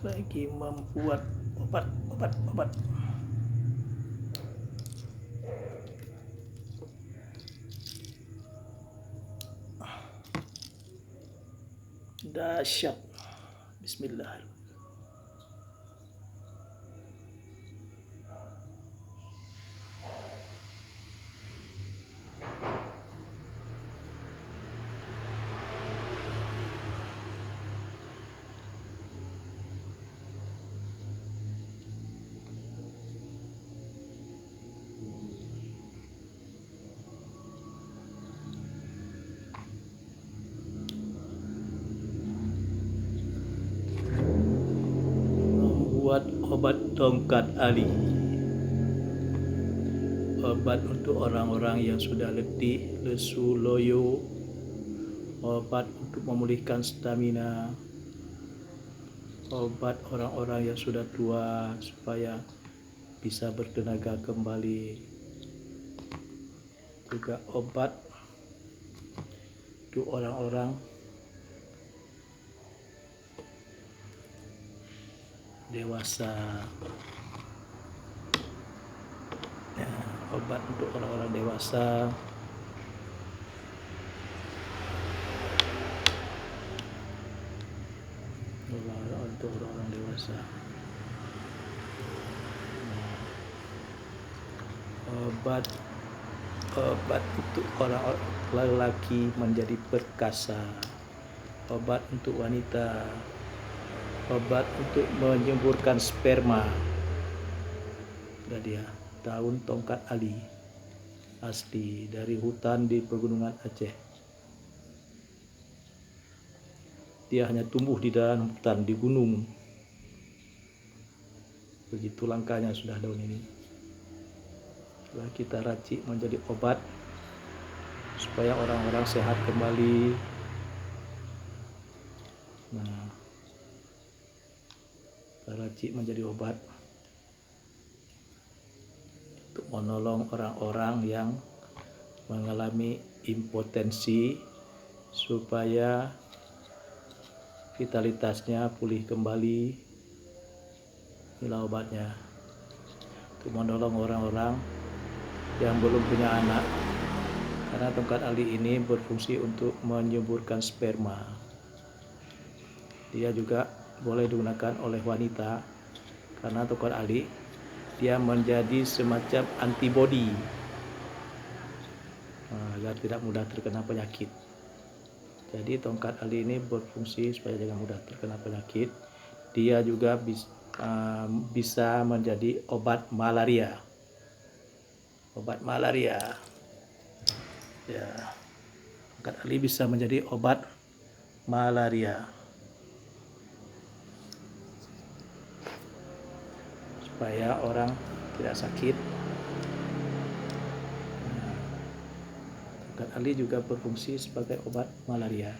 lagi membuat obat. Dahsyat. Bismillahirrahmanirrahim. Membuat obat tongkat Ali. Obat untuk orang-orang yang sudah letih, lesu, loyo. Obat untuk memulihkan stamina. Obat orang-orang yang sudah tua supaya bisa bertenaga kembali. Juga obat untuk orang-orang dewasa. Ya, obat untuk orang-orang dewasa. Untuk orang-orang dewasa. Obat untuk orang lelaki menjadi perkasa. Obat untuk wanita. Obat untuk menyemburkan sperma. Udah dia, daun tongkat Ali asli dari hutan di pegunungan Aceh. Dia hanya tumbuh di dalam hutan di gunung. Begitu langkanya sudah daun ini. Setelah kita racik menjadi obat supaya orang-orang sehat kembali. Nah, kita racik menjadi obat untuk menolong orang-orang yang mengalami impotensi supaya vitalitasnya pulih kembali. Inilah obatnya untuk menolong orang-orang yang belum punya anak, karena tongkat Ali ini berfungsi untuk menyuburkan sperma. Dia juga boleh digunakan oleh wanita karena tongkat Ali dia menjadi semacam antibodi agar tidak mudah terkena penyakit. Jadi tongkat Ali ini berfungsi supaya jangan mudah terkena penyakit. Dia juga bisa menjadi obat malaria. Obat malaria. Ya, tongkat Ali bisa menjadi obat malaria. Supaya orang tidak sakit. Tongkat Ali juga berfungsi sebagai obat malaria.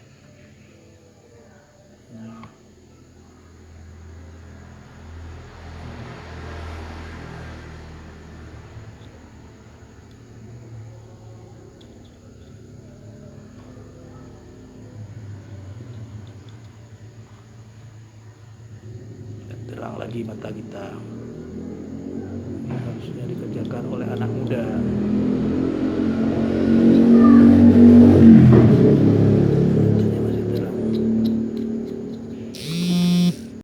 Terang lagi mata kita. Ini harusnya dikerjakan oleh anak muda.